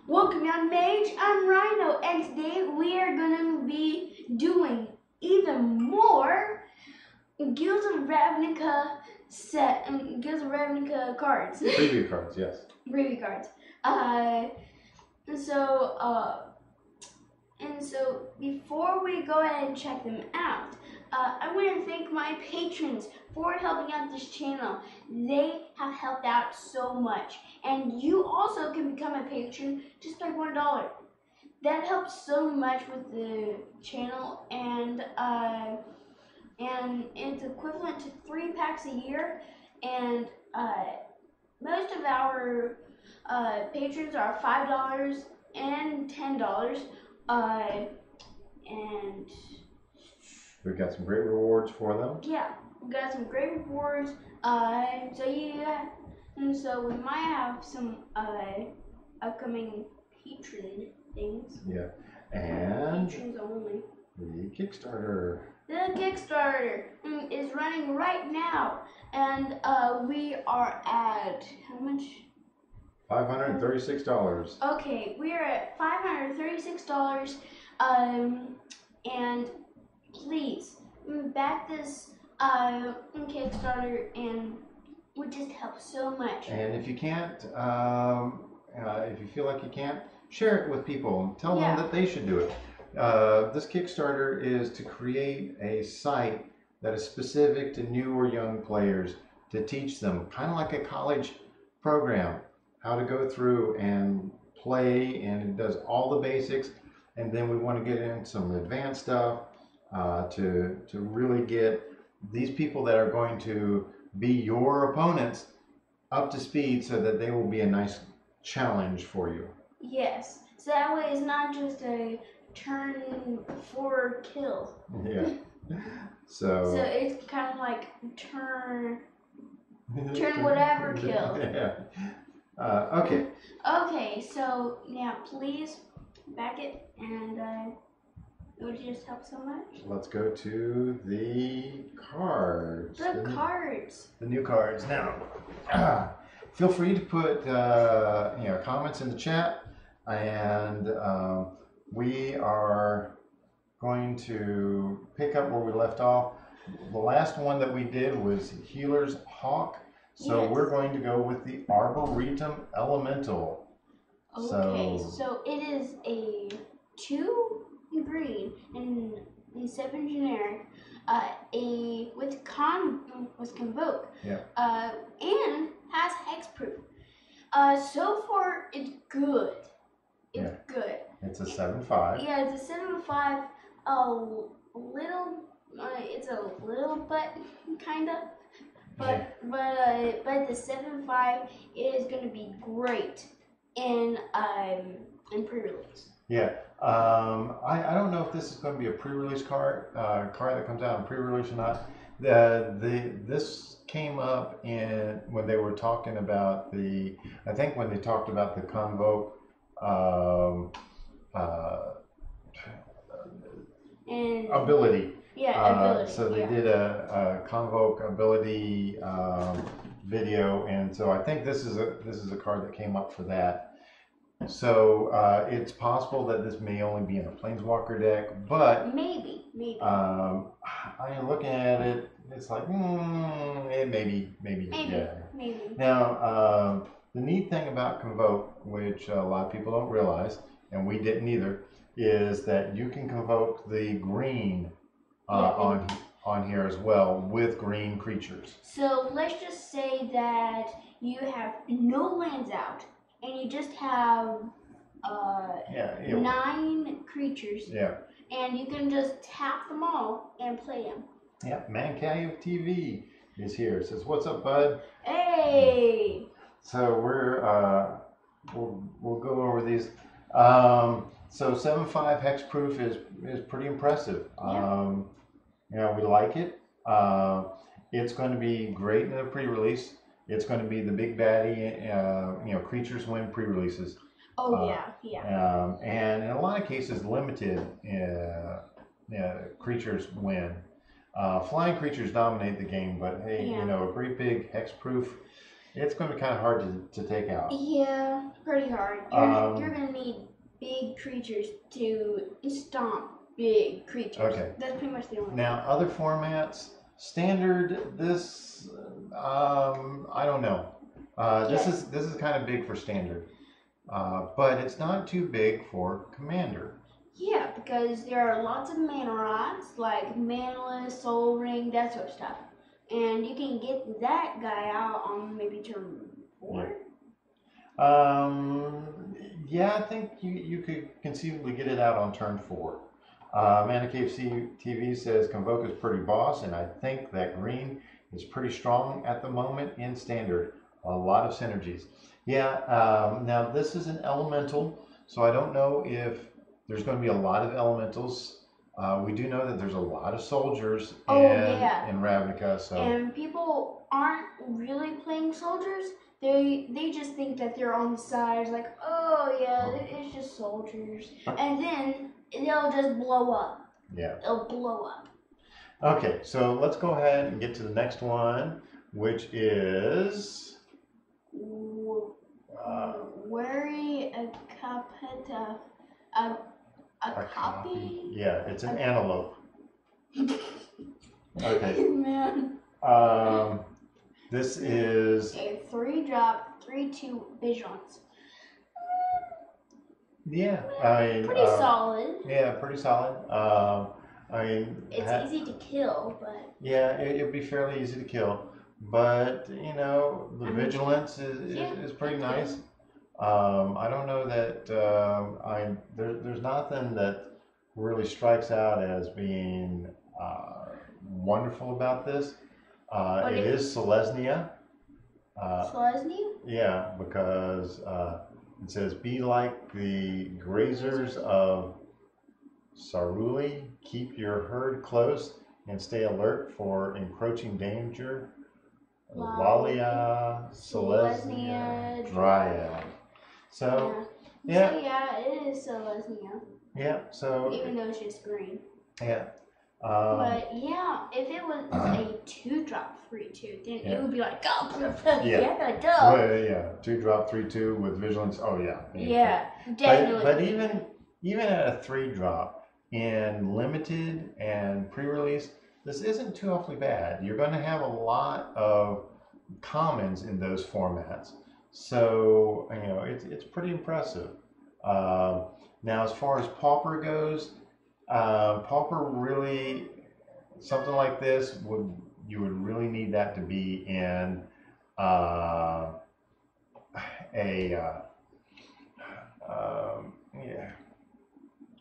Welcome, I'm Mage, I'm Rhino, and today we are going to be doing even more Guilds of Ravnica Guilds of Ravnica cards. Preview cards, yes. Preview cards. So before we go ahead and check them out, I want to thank my patrons for helping out this channel. They have helped out so much, and you also can become a patron just by $1. That helps so much with the channel, and it's equivalent to 3 packs a year. And most of our patrons are $5 and $10. And we've got some great rewards for them. Yeah, we got some great rewards. So we might have some upcoming patron things. Yeah, and patrons only. The Kickstarter. The Kickstarter is running right now, and we are at how much? $536. Okay, we are at $536. And please back this Kickstarter, and would just help so much. And if you can't, if you feel like you can't, share it with people. Tell them that they should do it. This Kickstarter is to create a site that is specific to new or young players, to teach them, kind of like a college program, how to go through and play, and it does all the basics. And then we want to get into some advanced stuff to really get these people that are going to be your opponents up to speed, so that they will be a nice challenge for you. Yes, so that way it's not just a turn 4 kill. Yeah. So it's kind of like turn whatever kill. Yeah. Okay. Okay, so yeah, please back it, and it would just help so much. Let's go to the cards. The new cards. Now, feel free to put comments in the chat, and we are going to pick up where we left off. The last one that we did was Healer's Hawk, so we're going to go with the Arboretum Elemental. Okay, so it is a 2 green and 7 generic, with Convoke, and has hexproof. So far it's good. It's good. It's a 7/5. Yeah, it's a 7/5. It's a little but kind of, but the 7/5 is going to be great in pre-release. Yeah, I don't know if this is going to be a pre-release card that comes out in pre-release or not. This came up when they were talking about when they talked about the Convoke ability. Ability. So they did a Convoke ability video, and so I think this is a card that came up for that. So it's possible that this may only be in a Planeswalker deck, but maybe. I am looking at it. It's like maybe. Now the neat thing about Convoke, which a lot of people don't realize, and we didn't either, is that you can convoke the green on here as well with green creatures. So let's just say that you have no lands out, and you just have 9 creatures. Yeah. And you can just tap them all and play them. Yeah, Mancave TV is here. It says, "What's up, bud?" Hey. So we'll go over these. So 7/5 hexproof is pretty impressive. We like it. It's going to be great in a pre-release. It's going to be the big baddie. Creatures win pre-releases. Oh yeah. And in a lot of cases, limited creatures win. Flying creatures dominate the game, but hey, a great big hexproof it's going to be kind of hard to take out. Yeah, pretty hard. You're gonna need big creatures to stomp big creatures. Okay. That's pretty much the only. Now, other formats, standard. This, I don't know. This is kind of big for standard, but it's not too big for commander. Yeah, because there are lots of mana rods, like Manaless, Soul Ring, that sort of stuff. And you can get that guy out on maybe turn 4? Yeah, I think you could conceivably get it out on turn 4. Mana Cave TV says Convoke is pretty boss, and I think that green is pretty strong at the moment in standard. A lot of synergies. Yeah, now this is an elemental, so I don't know if there's going to be a lot of elementals. We do know that there's a lot of soldiers in Ravnica. So. And people aren't really playing soldiers. They just think that they're on the sides, like, oh yeah, it's just soldiers. And then they'll just blow up. Yeah. They'll blow up. Okay, so let's go ahead and get to the next one, which is... Worry a capita. A copy? Yeah, it's an antelope. Okay. Man. This is a 3-drop, 3/2 vigilance. Yeah, I mean pretty solid. Yeah, pretty solid. I mean it's easy to kill, but yeah, it'd be fairly easy to kill. But you know, the vigilance is pretty nice. I don't know that there's nothing that really strikes out as being wonderful about this. It is Selesnya. Selesnya? Yeah, because it says, be like the grazers of Saruli, keep your herd close and stay alert for encroaching danger. Lalia Selesnya Dryad. So, yeah. So, yeah, it is Selesnya. Yeah, so. Even though it's just green. Yeah. But yeah, if it was a 2-drop 3/2, then it would be like, oh, yeah, duh. Well, yeah, 2-drop 3/2 with vigilance. Oh yeah. Yeah, definitely. But even at a 3-drop in limited and pre-release, this isn't too awfully bad. You're going to have a lot of commons in those formats, so you know it's pretty impressive. Now, as far as Pauper goes. Pauper really, something like this you would really need that to be in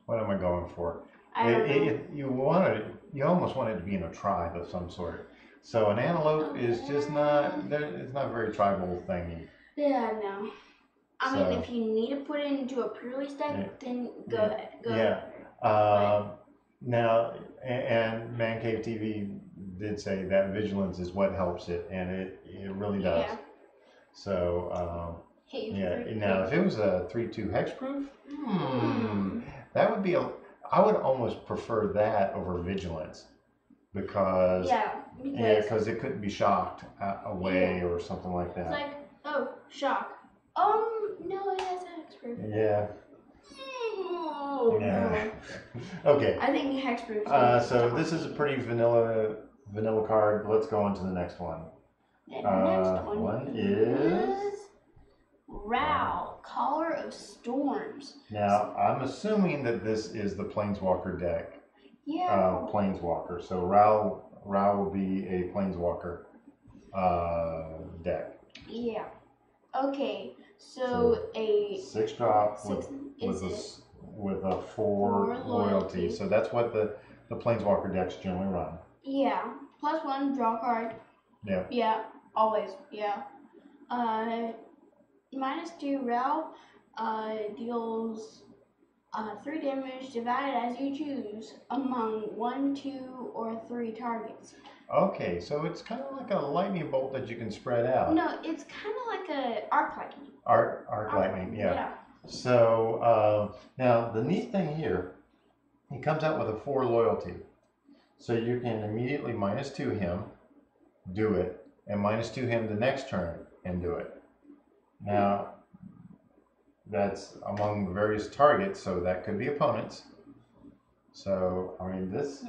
what am I going for? You almost want it to be in a tribe of some sort. So an antelope is just it's not a very tribal thingy. Yeah, no. I mean, if you need to put it into a pre-release deck, then go ahead. Go ahead. Now, and Man Cave TV did say that vigilance is what helps it, and it really does. Yeah. So, now if it was a 3/2 hexproof, that would be I would almost prefer that over vigilance, because it couldn't be shocked away or something like that. It's like, oh, shock. No, it has hexproof. Yeah. Yeah. Okay. I think hexproof. So this is a pretty vanilla card. Let's go on to the next one. The next one is Regal, Caller of Storms. Now I'm assuming that this is the Planeswalker deck. Yeah. Planeswalker. So Regal will be a Planeswalker deck. Yeah. Okay. So a 6-drop with a 4 loyalty. So that's what the Planeswalker decks generally run. Yeah. +1, draw card. Yeah. Yeah. Always. Yeah. -2 Regal deals 3 damage divided as you choose among 1, 2, or 3 targets. Okay, so it's kind of like a lightning bolt that you can spread out. No, it's kind of like a arc lightning. Arc lightning, yeah. So now the neat thing here, he comes out with a 4 loyalty, so you can immediately -2 him, do it, and -2 him the next turn. into it. Now, that's among the various targets, so that could be opponents. So, I mean, that's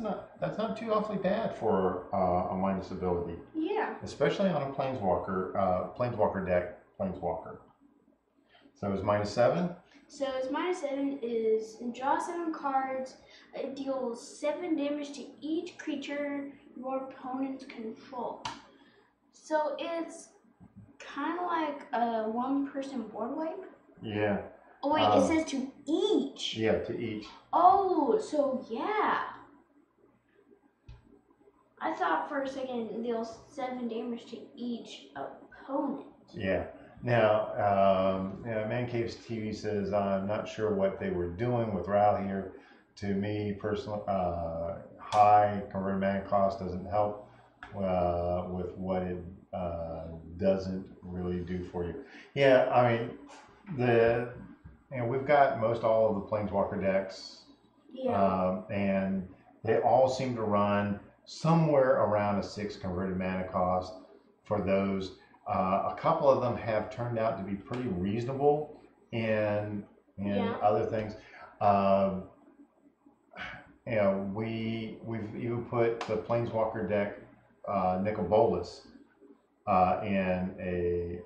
not too awfully bad for a minus ability. Yeah. Especially on a Planeswalker deck, Planeswalker. So it's -7? So his -7 is draw 7 cards. It deals 7 damage to each creature your opponents control. So it's kind of like a 1-person board wipe. Yeah. Oh wait, it says to each. Yeah, to each. Oh, so yeah. I thought for a second it deals 7 damage to each opponent. Yeah. Now, Man Cave's TV says, I'm not sure what they were doing with Ral here. To me, personally, high converted mana cost doesn't help with what it doesn't really do for you. Yeah, I mean, we've got most all of the Planeswalker decks, and they all seem to run somewhere around a 6 converted mana cost for those. A couple of them have turned out to be pretty reasonable in other things. We've even put the Planeswalker deck Nicol Bolas in a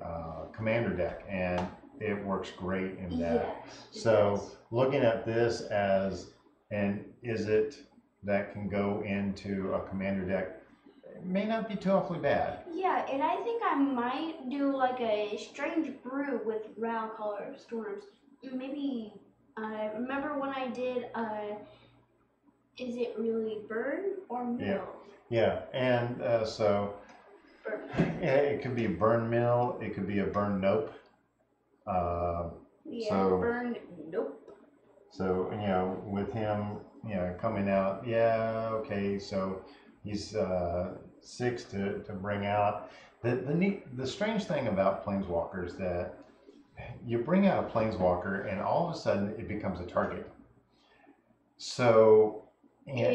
commander deck, and it works great in that. So looking at this as is it that can go into a commander deck, it may not be too awfully bad. Yeah, and I think I might do like a strange brew with Ral Color Storms. Maybe remember when I did is it really burn or mill? Yeah, and so Burn. it could be a burn mill, it could be a burn nope. Burn nope. So with him, coming out, okay, so he's 6 to bring out. The strange thing about Planeswalkers that you bring out a Planeswalker and all of a sudden it becomes a target. So even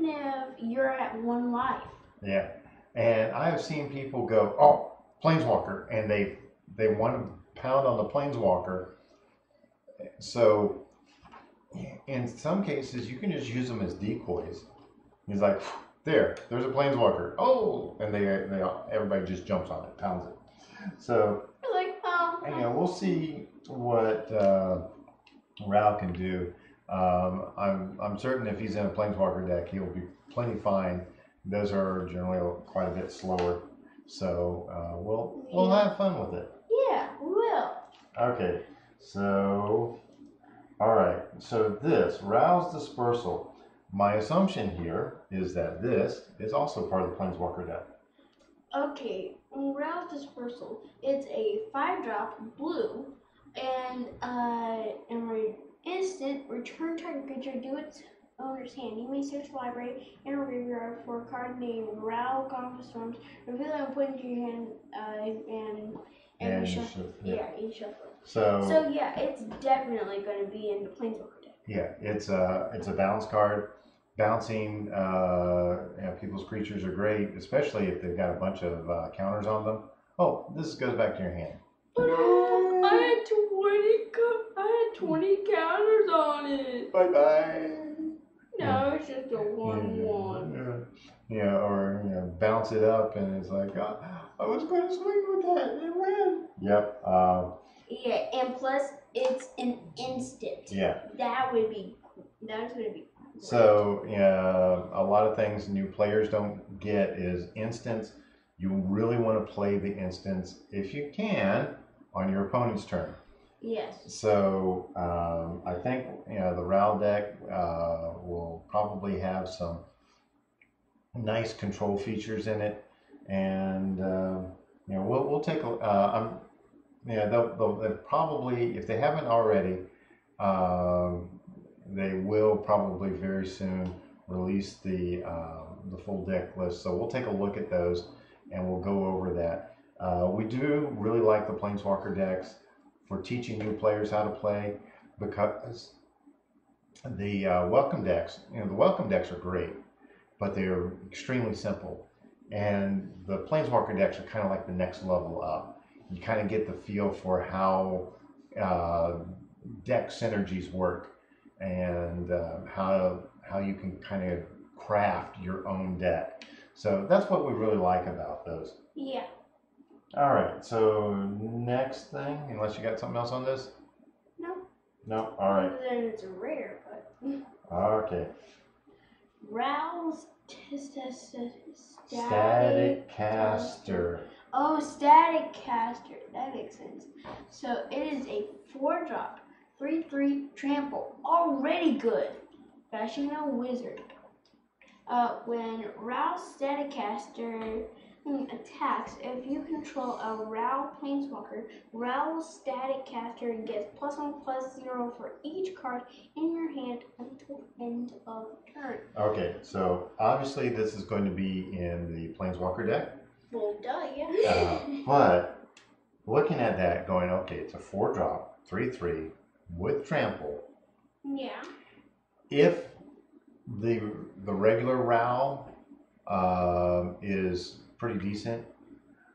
if you're at 1 life. Yeah, and I have seen people go, oh, Planeswalker, and they want to pound on the Planeswalker. So in some cases you can just use them as decoys. He's like, there's a Planeswalker. Oh, and everybody just jumps on it, pounds it. So we'll see what Ral can do. I'm certain if he's in a Planeswalker deck, he'll be plenty fine. Those are generally quite a bit slower, so we'll have fun with it. Yeah, we will. Okay, so all right, so this Ral's Dispersal. My assumption here is that this is also part of the Planeswalker deck. Okay, Ral's Dispersal. It's a 5-drop blue, and instant return target creature to its owner's hand. You may search the library and or graveyard for a card named Ral Gone for Storms, reveal it and put it into your hand and you shuffle it. So yeah, it's definitely going to be in the Planeswalker deck. Yeah, it's a bounce card. Bouncing people's creatures are great, especially if they've got a bunch of counters on them. Oh, this goes back to your hand. I had 20 counters on it. Bye bye. No, it's just a 1/1. Yeah, or bounce it up and it's like, oh, I was going to swing with that and it went. Yep. And plus it's an instant. Yeah. That's gonna be great. So a lot of things new players don't get is instants. You really want to play the instants if you can on your opponent's turn. Yes. So I think the Ral deck will probably have some nice control features in it, and we'll take a. They'll probably, if they haven't already, they will probably very soon release the full deck list. So we'll take a look at those and we'll go over that. We do really like the Planeswalker decks for teaching new players how to play, because the welcome decks, the welcome decks are great, but they are extremely simple. And the Planeswalker decks are kind of like the next level up. You kind of get the feel for how deck synergies work, and how you can kind of craft your own deck. So that's what we really like about those. Yeah. All right, so next thing, unless you got something else on this? No. No, all right. Then it's rare, but. Okay. Rouse Static Caster. Oh, Static Caster. That makes sense. So it is a 4-drop, 3/3 trample. Already good. Fashioning a wizard. When Rouse Static Caster attacks, if you control a Rouse Planeswalker, Rouse Static Caster gets +1/+0 for each card in your hand until end of turn. Okay, so obviously this is going to be in the Planeswalker deck. Well, duh, yeah. But looking at that, going, okay, it's a 4-drop, 3/3 with trample. Yeah. If the regular Row is pretty decent,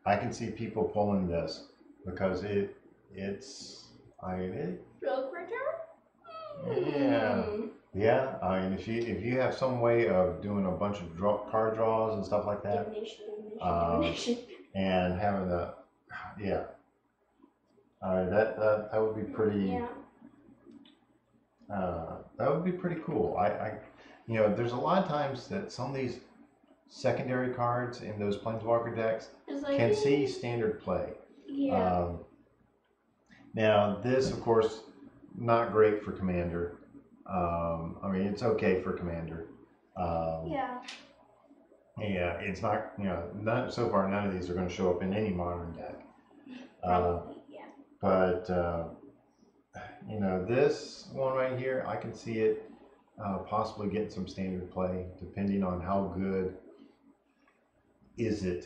I can see people pulling this because it's Rogue Return? yeah. I mean, if you have some way of doing a bunch of card draws and stuff like that, and having that would be pretty. Yeah. That would be pretty cool. There's a lot of times that some of these secondary cards in those Planeswalker decks can see standard play. Yeah. Now this, of course, not great for Commander. I mean, it's okay for Commander. Yeah. Yeah, it's not. So far, none of these are going to show up in any modern deck. Probably, yeah. But this one right here, I can see it possibly getting some standard play, depending on how good is in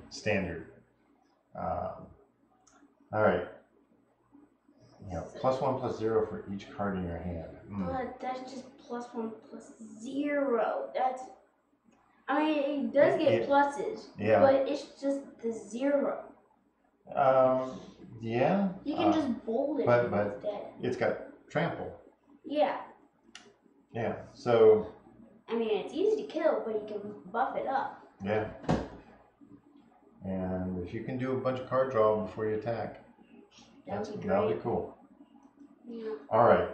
standard. All right. +1/+0 for each card in your hand. But that's just +1/+0. I mean, it does get pluses. Yeah. But it's just the 0. Yeah. You can just bold it but instead. It's got trample. Yeah. Yeah. So. I mean, it's easy to kill, but you can buff it up. Yeah. And if you can do a bunch of card draw before you attack, that'll be cool. Yeah. All right.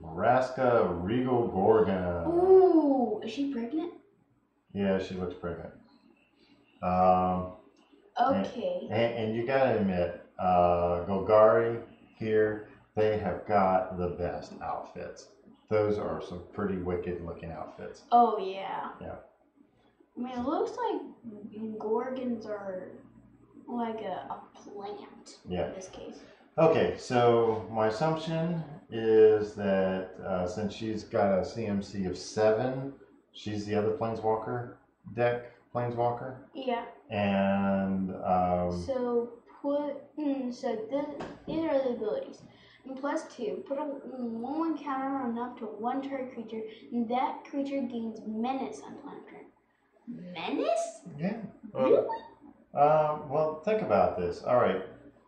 Vraska Regal Gorgon. Ooh, is she pregnant? Yeah, she looks pregnant. Okay. And you gotta admit, Golgari here, they have got the best outfits. Those are some pretty wicked looking outfits. Oh yeah. Yeah. I mean, it looks like Gorgons are like a plant in this case. Okay, so my assumption is that since she's got a CMC of 7, she's the other Planeswalker deck Planeswalker. Yeah. And these are the abilities. And +2, put a 1/1 counter on up to 1 target creature, and that creature gains menace until end of turn. Menace? Yeah. Really? Well, think about this. All right,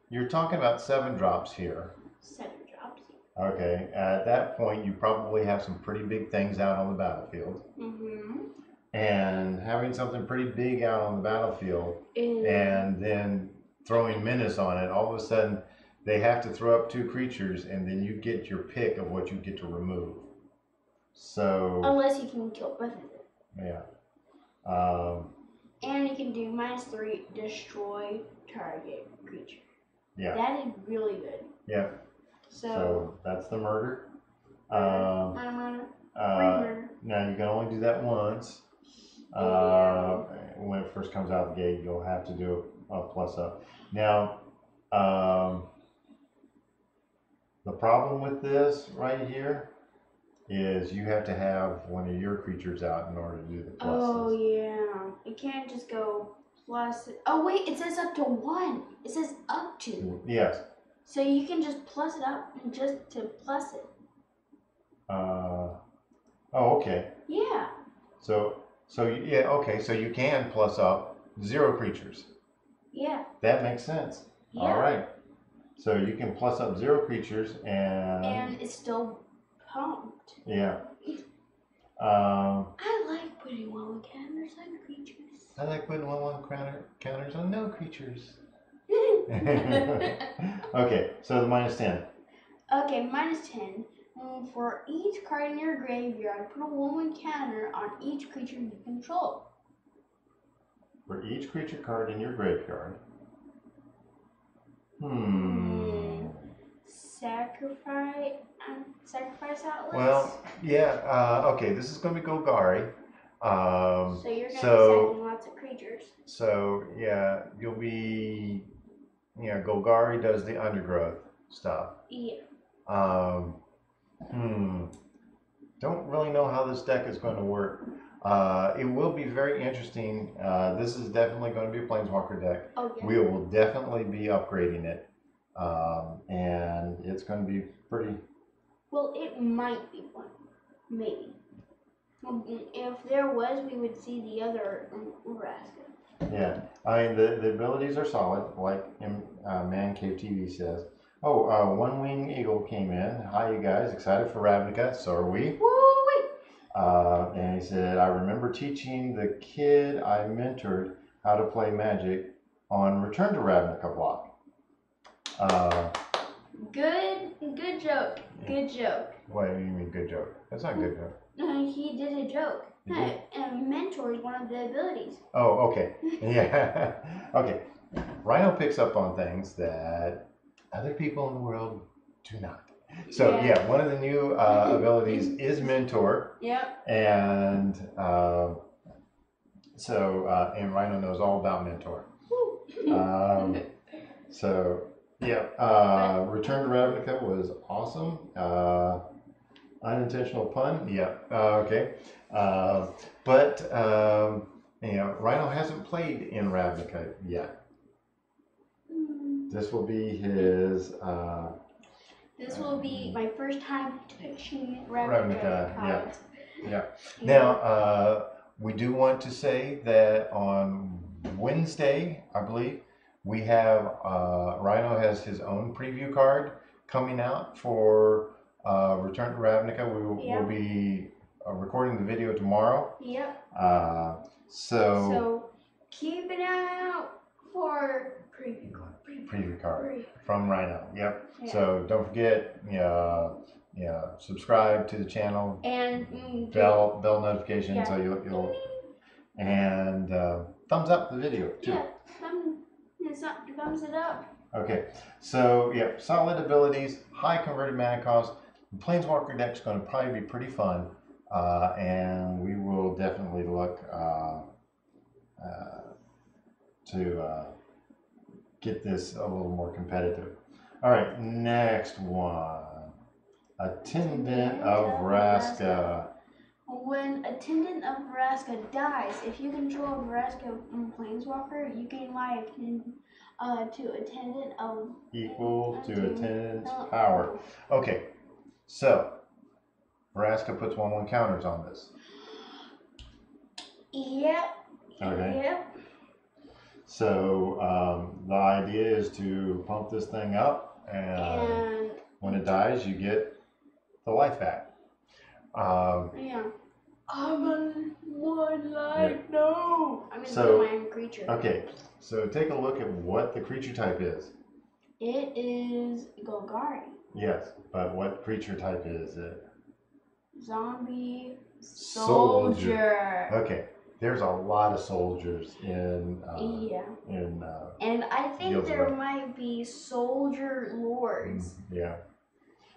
you're talking about 7 drops here. 7 drops. Okay, at that point, you probably have some pretty big things out on the battlefield. Mm-hmm. And having something pretty big out on the battlefield, and then throwing menace on it, all of a sudden, they have to throw up 2 creatures, and then you get your pick of what you get to remove. So. Unless you can kill both of them. Yeah. And you can do -3, destroy target creature. Yeah. That is really good. Yeah. So that's the murder. Murder. Now you can only do that once. When it first comes out of the gate, you'll have to do a plus up. Now, the problem with this right here is you have to have one of your creatures out in order to do the pluses. Oh yeah, you can't just go plus. Oh wait, it says up to 1. It says up to. Yes. So you can just plus it up just to plus it. Oh, okay. Yeah. So yeah, okay. So you can plus up 0 creatures. Yeah. That makes sense. Yeah. All right. So you can plus up 0 creatures And it's still pumped. Yeah. I like putting 1/1 counters on creatures. I like putting 1/1 counters on no creatures. Okay, so the -10. Okay, -10. For each card in your graveyard, put a 1/1 counter on each creature you control. For each creature card in your graveyard. Sacrifice outlets. Well, yeah. Okay, this is going to be Golgari. So you're going to be sacking lots of creatures. So yeah, you'll be. Golgari does the undergrowth stuff. Yeah. Don't really know how this deck is going to work. It will be very interesting. This is definitely going to be a Planeswalker deck. Oh, yeah. We will definitely be upgrading it. And it's going to be pretty... Well, it might be one. Maybe. If there was, we would see the other Vraska. Yeah. I mean, the abilities are solid, like Man Cave TV says. Oh, One Wing Eagle came in. Hi, you guys. Excited for Ravnica. So are we. Woo-wee! And he said, I remember teaching the kid I mentored how to play Magic on Return to Ravnica block. Good joke. Good joke. What do you mean good joke? That's not a good joke. He did a joke. And mentor is one of the abilities. Oh, okay. Yeah. Okay. Rhino picks up on things that other people in the world do not. So yeah, one of the new abilities is mentor. Yep. And and Rhino knows all about mentor. So yeah, Return to Ravnica was awesome. Unintentional pun. Yeah. Okay. But Rhino hasn't played in Ravnica yet. This will be his. This will be my first time touching Ravnica. Cards. Yeah. Now, we do want to say that on Wednesday, I believe, we have Rhino has his own preview card coming out for Return to Ravnica. We'll be recording the video tomorrow. Yep. So keep an eye out for preview card from Rhino. Yep. Yeah. So don't forget, subscribe to the channel and bell notifications so you'll and thumbs up the video too. Yeah, thumbs it up. Okay, so yeah, solid abilities, high converted mana cost. The Planeswalker deck is going to probably be pretty fun, and we will definitely look to get this a little more competitive. All right, next one. Attendant of Vraska. When Attendant of Vraska dies, if you control a Vraska Planeswalker, you gain life to Attendant of... Equal to Attendant's power. Okay, so Vraska puts 1/1 counters on this. Yep. Okay. Yep. So the idea is to pump this thing up, and when it dies, you get the life back. Yeah. I'm on 1 life. Yeah. No. I'm so, gonna do my own creature. Okay. So take a look at what the creature type is. It is Golgari. Yes, but what creature type is it? Zombie soldier. Okay. There's a lot of soldiers in and I think there might be soldier lords. Yeah.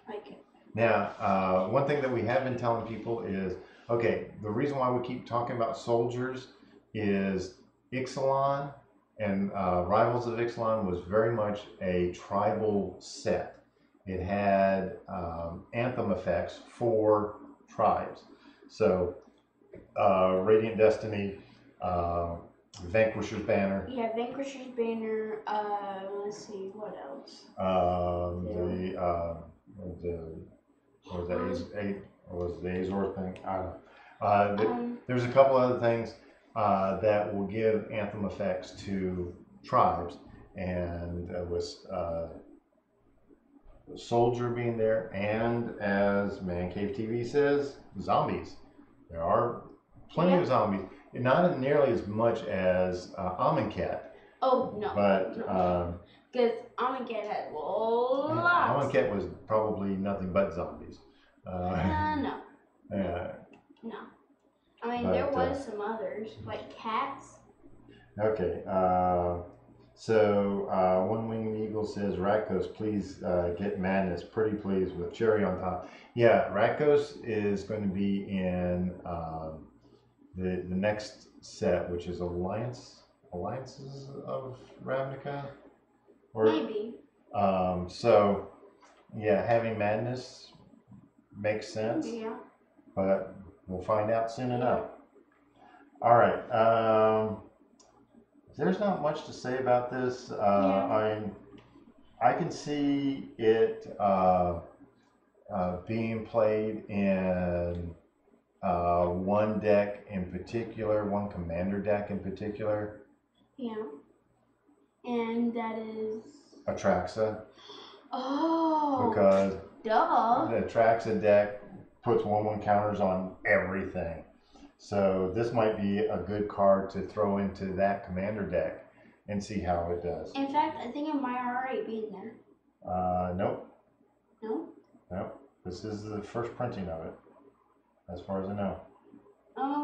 Like. Now, one thing that we have been telling people is, okay, the reason why we keep talking about soldiers is Ixalan and Rivals of Ixalan was very much a tribal set. It had anthem effects for tribes. So, Radiant Destiny, Vanquisher's Banner. Yeah, Vanquisher's Banner. Let's see, what else? Or was it the Azor thing? I don't know. There's a couple other things that will give Anthem effects to tribes, and with Soldier being there, and as Man Cave TV says, zombies. There are plenty of zombies. Not nearly as much as Amonkhet. Oh, no. But, because Amonkhet had lots. Amonkhet was probably nothing but zombies. No. Yeah. No. I mean, there was some others, like cats. Okay. So, One Winged Eagle says, Rakdos, please get Madness. Pretty please with cherry on top. Yeah, Rakdos is going to be in the next set, which is Alliances of Ravnica? Or, maybe. So, yeah, having Madness makes sense. Yeah. But we'll find out soon enough. All right. There's not much to say about this. I can see it being played in one deck in particular, one commander deck in particular. Yeah. And that is Atraxa. Oh. Because duh. The Atraxa deck puts 1/1 counters on everything. So this might be a good card to throw into that commander deck and see how it does. In fact, I think it might already be in there. Nope. No? Nope. This is the first printing of it, as far as I know.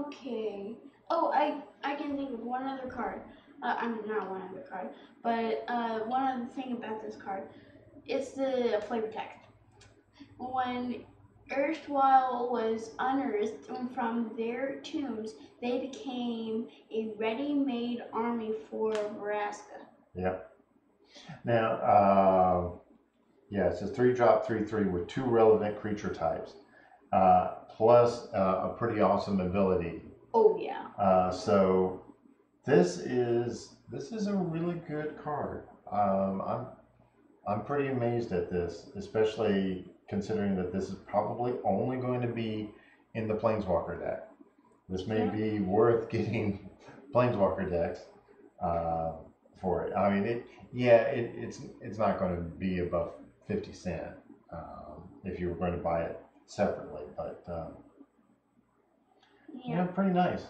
Okay. Oh, I can think of one other card. I mean, not one other card, but one other thing about this card. It's the flavor text. When erstwhile was unearthed from their tombs, they became a ready-made army for Vraska. Yep. Now, yeah, it's a 3-drop 3/3 with 2 relevant creature types, plus a pretty awesome ability. Oh yeah. So this is a really good card. I'm pretty amazed at this, especially considering that this is probably only going to be in the Planeswalker deck. This may be worth getting Planeswalker decks for it. I mean, it's not going to be above 50 cents if you were going to buy it separately, but yeah, pretty nice.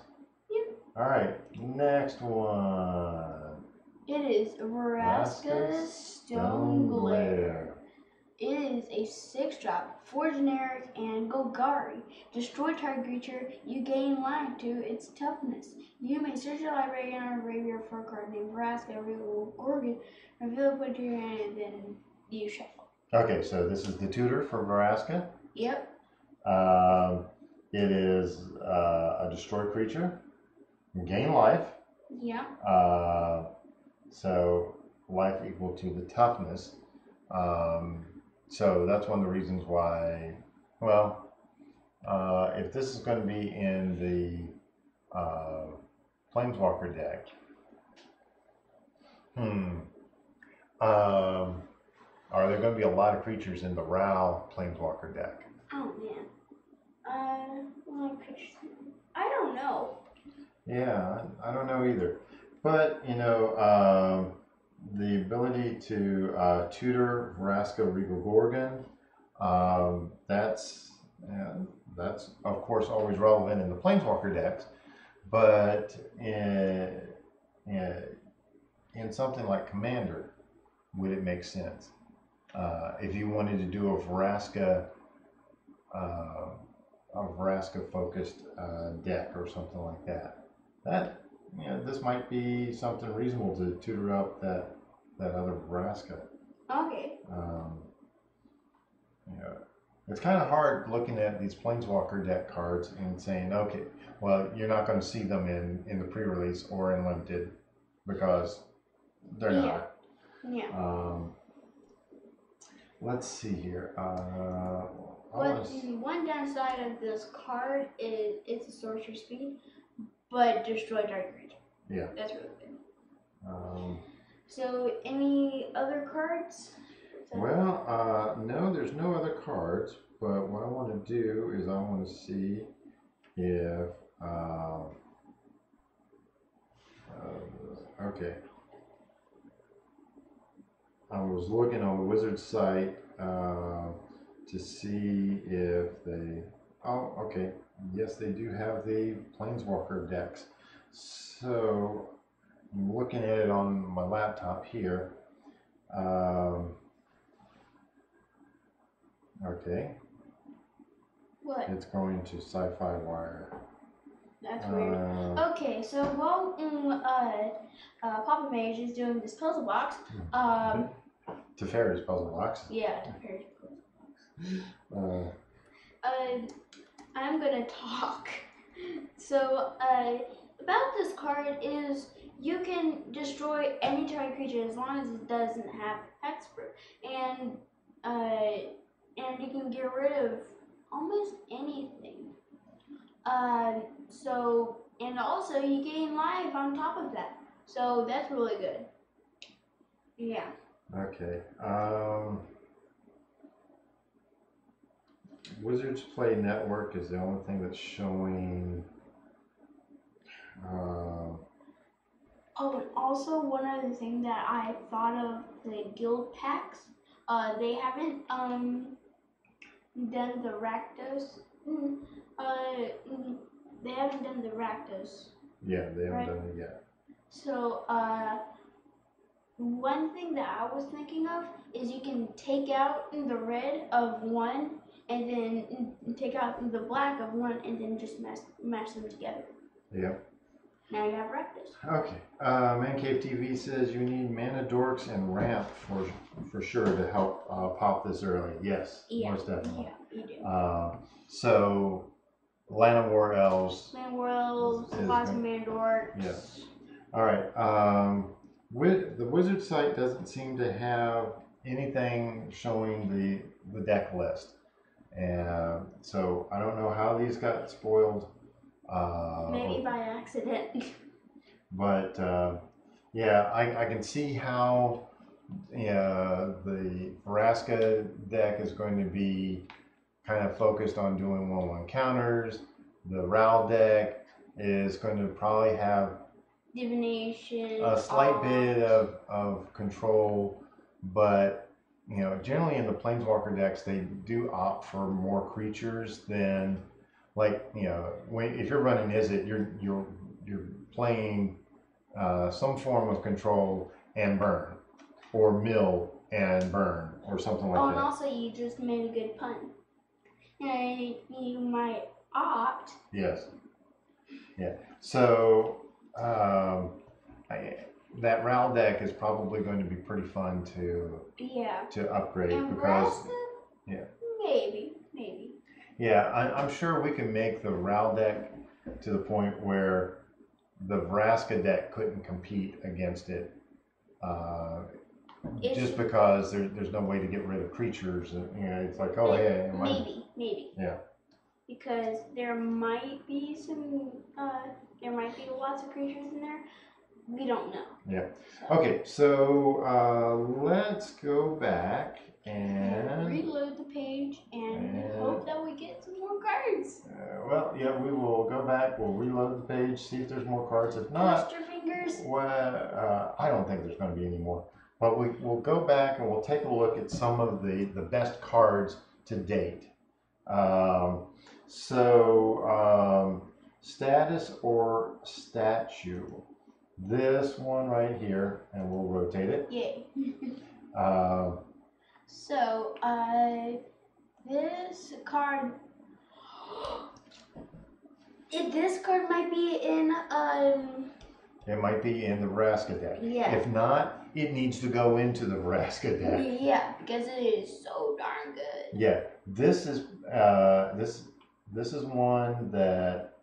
Yeah. All right, next one. It is Vraska Stoneglare. It is a 6-drop, 4 generic, and Golgari. Destroy target creature, you gain life to its toughness. You may search your library on a graveyard for a card named Vraska, Regal, Gorgon, reveal it, put it to your hand, and then you shuffle. Okay, so this is the tutor for Vraska. Yep. It is a destroy creature, gain life. Yeah. So life equal to the toughness. So that's one of the reasons why, well, if this is going to be in the Planeswalker deck, are there going to be a lot of creatures in the Ral Planeswalker deck? Oh man. I don't know. Yeah, I don't know either. But, you know, the ability to tutor Vraska, Regal, Gorgon, that's of course always relevant in the Planeswalker decks, but in something like Commander, would it make sense? If you wanted to do a Vraska focused deck or something like that, this might be something reasonable to tutor up that other Vraska. Okay. It's kind of hard looking at these Planeswalker deck cards and saying, okay, well, you're not going to see them in the pre-release or in limited because they're not. Yeah. Let's see here. But the one downside of this card is it's a sorcerer speed, but destroy target creature. Yeah. That's really good. So, any other cards? Well, no, there's no other cards. but what I want to do is I want to see if okay. I was looking on the Wizard site to see if they. Oh, okay. Yes, they do have the Planeswalker decks. So I'm looking at it on my laptop here. Okay. What? It's going to Sci-Fi Wire. That's weird. Okay, so while Papa Mage is doing this puzzle box, Teferi's puzzle box. Yeah, Teferi's puzzle box. I'm gonna talk. So, about this card is you can destroy any target creature as long as it doesn't have hexproof, and you can get rid of almost anything. So, and also you gain life on top of that. So that's really good. Yeah. Okay. Wizards Play Network is the only thing that's showing. Oh, and also one other thing that I thought of, the guild packs. They haven't done the Rakdos. They haven't done the Rakdos. Yeah, they haven't done it yet. So, one thing that I was thinking of is you can take out the red of one and then take out the black of one and then just mash them together. Yeah. Now you have Rakdos. Okay. Man Cave TV says you need Mana Dorks and Ramp for sure to help pop this early. Yes, yeah, most definitely. Yeah, you do. So, Land of War Elves. Land of War Elves, Plasma Mana Dorks. Yes. All right. The Wizard site doesn't seem to have anything showing the deck list, and so I don't know how these got spoiled. Maybe by accident. But yeah, I can see how the Vraska deck is going to be kind of focused on doing 1/1 counters. The Ral deck is going to probably have Divination. A slight bit of control, but generally in the Planeswalker decks they do opt for more creatures than if you're running Izzet, you're playing some form of control and burn, or mill and burn, or something like that. And also you just made a good pun. You might opt. Yes. Yeah. So that Ral deck is probably going to be pretty fun to upgrade and because Vraska, maybe. Yeah, I'm sure we can make the Ral deck to the point where the Vraska deck couldn't compete against it, just because there's no way to get rid of creatures. It's like, oh yeah, maybe. Yeah. Because there might be lots of creatures in there. We don't know. Yeah. So. Okay, so let's go back and reload the page and hope that we get some more cards. Well, yeah, we will go back. We'll reload the page, see if there's more cards. If not, cross your fingers. Well, I don't think there's going to be any more. But we'll go back and we'll take a look at some of the best cards to date. Status or statue. This one right here, and we'll rotate it. Yay. This card. This card might be in It might be in the Vraska deck. Yeah. If not, it needs to go into the Vraska deck. Yeah, because it is so darn good. Yeah, this is one that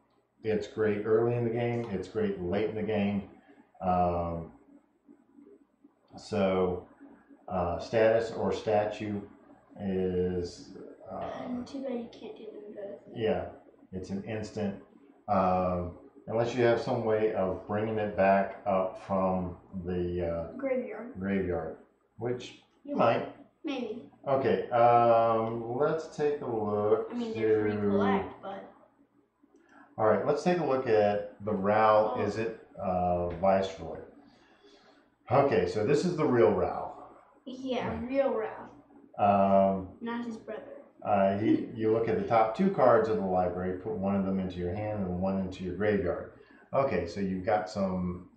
it's great early in the game. It's great late in the game. Status or statue is. Too bad you can't do them both. Yeah, it's an instant. Unless you have some way of bringing it back up from the graveyard, which you might. Maybe. Okay, let's take a look. I mean, they're free to collect, but. All right, let's take a look at the Ral. Oh. Is it Viceroy? Okay, so this is the real Ral. Yeah, real Ralph. Not his brother. You look at the top 2 cards of the library, put one of them into your hand and one into your graveyard. Okay, so you've got some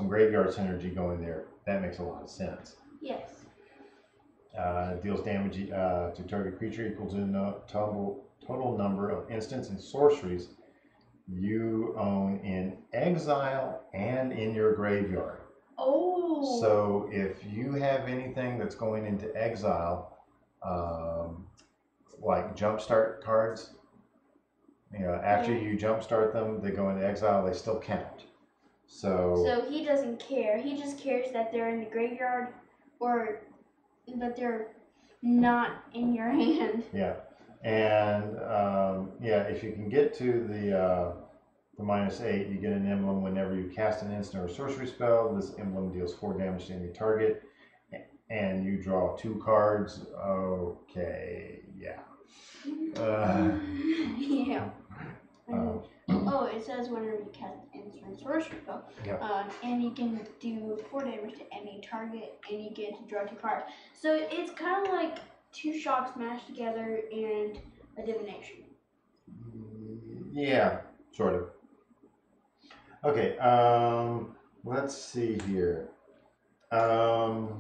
graveyard synergy going there. That makes a lot of sense. Yes. Deals damage to target creature equal to the total number of instants and sorceries you own in exile and in your graveyard. Oh. So if you have anything that's going into exile, like jumpstart cards, after you jumpstart them, they go into exile, they still count. So he doesn't care. He just cares that they're in the graveyard or that they're not in your hand. Yeah. And if you can get to the -8, you get an emblem whenever you cast an instant or sorcery spell. This emblem deals 4 damage to any target, and you draw 2 cards. Okay, yeah. Yeah. It says whenever you cast an instant or sorcery spell, and you can do 4 damage to any target, and you get to draw 2 cards. So it's kind of like 2 shocks mashed together and a divination. Yeah, sort of. Okay, let's see here. There's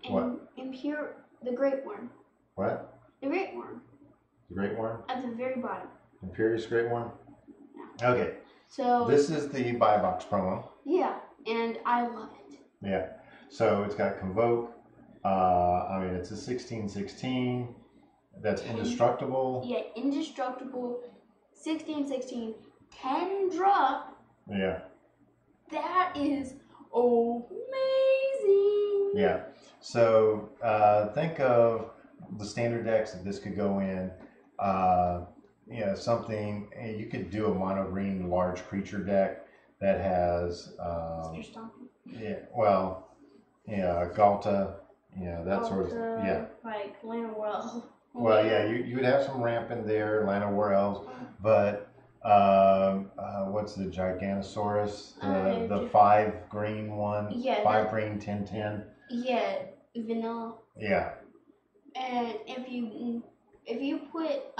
what? The Great Worm. What? The Great Worm. The Great Worm? At the very bottom. Imperious Great Worm? Yeah. Okay. So this is the buy box promo. Yeah, and I love it. Yeah. So it's got Convoke. It's a 16/16. That's indestructible. Yeah, indestructible. 16/16. 10 drop. Yeah. That is amazing. Yeah. So think of the standard decks that this could go in. Something you could do a mono green large creature deck that has. Galta. That sort of. Yeah. Like Llanowell. Well, yeah, you would have some ramp in there, Llanowells, but what's the Giganosaurus? The 5 green one? Yeah. 5 green, 10/10. Yeah, vanilla. Yeah. And if you put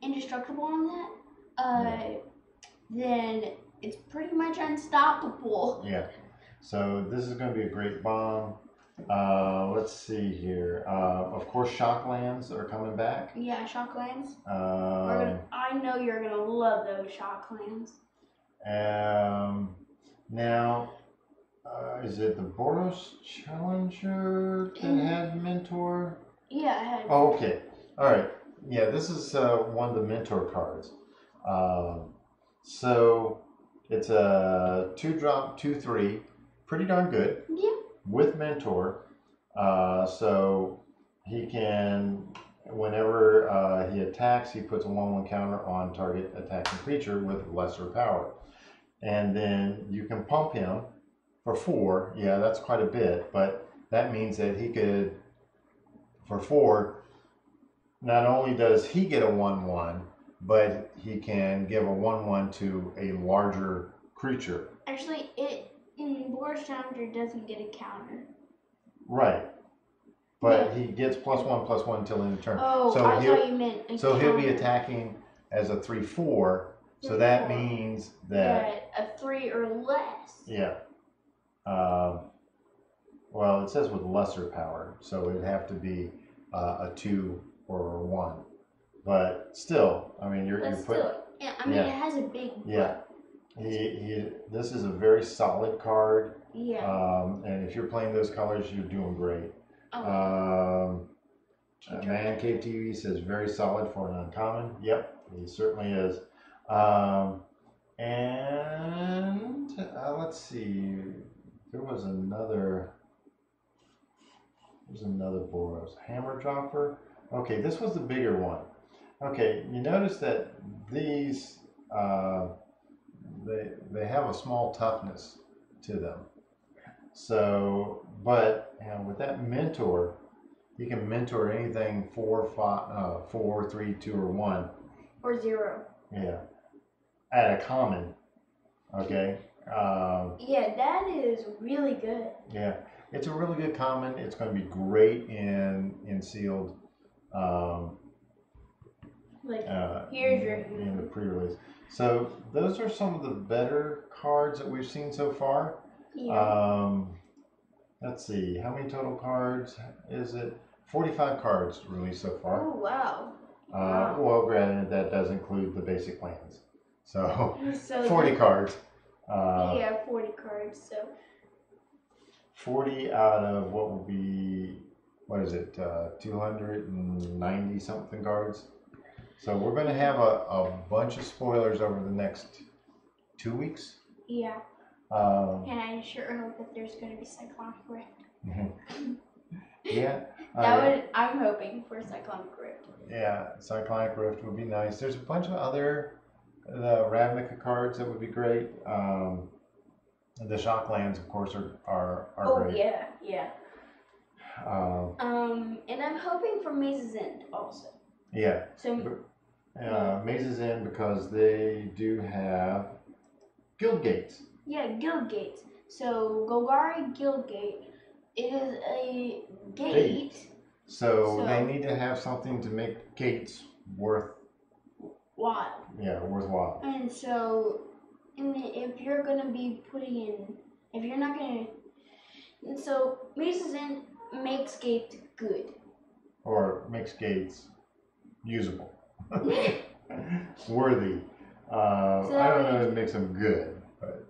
indestructible on that, then it's pretty much unstoppable. Yeah. So this is going to be a great bomb. Let's see here. Of course, Shocklands are coming back. Yeah, Shocklands. I know you're gonna love those Shocklands. Now, is it the Boros Challenger that had Mentor? Yeah, I had. Oh, okay. All right. Yeah, this is one of the Mentor cards. So it's a 2-drop, 2/3, pretty darn good. Yeah. With Mentor, so he can, whenever he attacks, he puts a 1/1 counter on target attacking creature with lesser power. And then you can pump him for 4. Yeah, that's quite a bit, but that means that he could, for 4, not only does he get a 1/1, but he can give a 1/1 to a larger creature. Actually, Boros Challenger doesn't get a counter. Right. But he gets +1/+1 until end of turn. Oh, so I thought you meant a So counter. he'll be attacking as a 3/4. So that means that a 3 or less. Yeah. Well, it says with lesser power, so it'd have to be a 2 or a 1. But still, you're putting. Yeah, it has a big. Yeah. This is a very solid card. Yeah. And if you're playing those colors, you're doing great. Man Cave TV says very solid for an uncommon. Yep, he certainly is. Let's see. There's another Boros. Hammer Dropper. Okay, this was the bigger one. Okay, you notice that these they have a small toughness to them. So, but with that mentor, you can mentor anything 4, 5, 4, 3, 2, or 1. Or 0. Yeah. At a common. Okay. Yeah, that is really good. Yeah, it's a really good common. It's going to be great in sealed. Here's your in the pre-release. So those are some of the better cards that we've seen so far. Yeah. Let's see, how many total cards is it? 45 cards released so far. Oh wow. Well, granted, that does include the basic lands. So, So 40 cards. Yeah, 40 cards. So 40 out of what will be, what is it, 290 something cards. So we're going to have a bunch of spoilers over the next 2 weeks. Yeah. And I sure hope that there's going to be Cyclonic Rift. Yeah. I'm hoping for Cyclonic Rift. Yeah, Cyclonic Rift would be nice. There's a bunch of other Ravnica cards that would be great. The Shocklands, of course, are great. Oh yeah. And I'm hoping for Maze's End also. Yeah. So Maze's End, because they do have guild gates. Yeah, guild gates. So Golgari Guild Gate, it is a gate. So they need to have something to make gates worthwhile. Yeah, worthwhile. And so, if you're gonna be putting in, if you're not gonna, and so Maze's End makes gates good. Or makes gates usable. Worthy. I don't know if it makes them good, but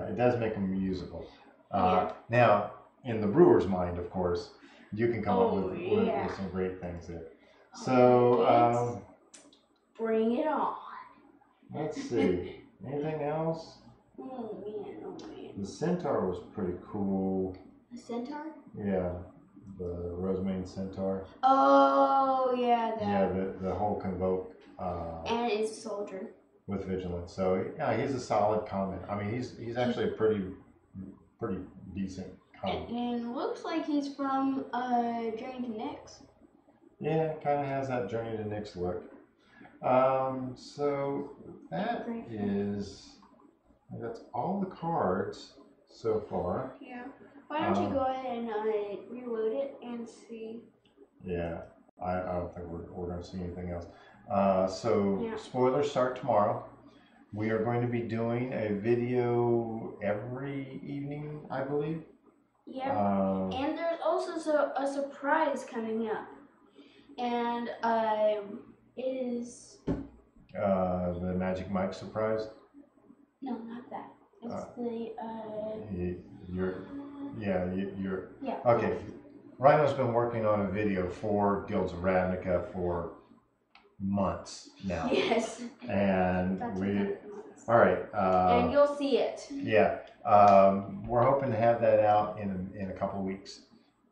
it does make them usable. Now, in the brewer's mind, of course, you can come up with some great things there. So, bring it on. Let's see. Anything else? Oh man. The Centaur was pretty cool. The Centaur? Yeah. The Rosemane Centaur. Oh yeah, that. Yeah, the whole convoke. And it's a soldier. With vigilance, so yeah, he's a solid common. I mean, he's actually a pretty decent common. And it looks like he's from Journey to Nyx. Yeah, kind of has that Journey to Nyx look. So that's all the cards so far. Yeah. Why don't you go ahead and reload it and see? Yeah, I don't think we're going to see anything else. Spoilers start tomorrow. We are going to be doing a video every evening, I believe. Yeah. And there's also a surprise coming up. And it is the Magic Mike surprise. No, not that. It's Yeah. Okay. Rhino's been working on a video for Guilds of Ravnica for months now. Yes. And all right. And you'll see it. Yeah. We're hoping to have that out in a couple of weeks,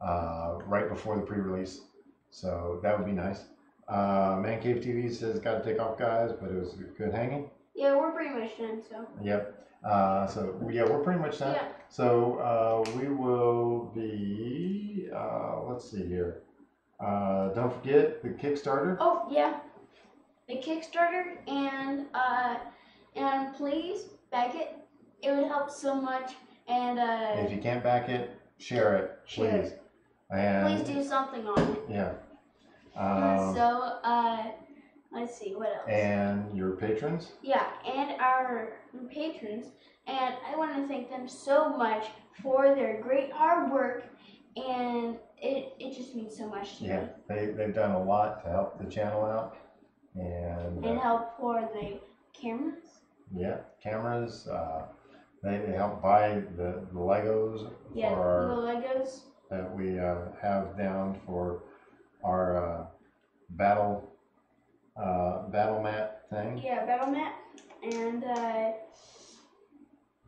right before the pre-release. So that would be nice. Man Cave TV says got to take off, guys, but it was good hanging. Yeah, we're pretty much done. So. Yep. We're pretty much done. Yeah. So we will be. Let's see here. Don't forget the Kickstarter. Oh yeah, the Kickstarter, and please back it. It would help so much. And if you can't back it, share it, please. And please do something on it. Yeah. Let's see what else. And your patrons. Yeah, and our patrons, and I want to thank them so much for their great hard work, and it just means so much to me. Yeah, they've done a lot to help the channel out, and help for the cameras. Yeah, cameras. They help buy the Legos. Yeah, the Legos that we have down for our battle mat thing. Yeah, battle mat, and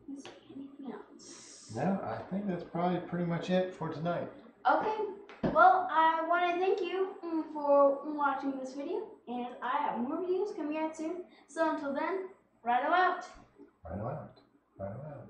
let's see, anything else? No, I think that's probably pretty much it for tonight. Okay, well, I want to thank you for watching this video, and I have more videos coming out soon. So until then, Rhino out. Rhino out. Rhino out.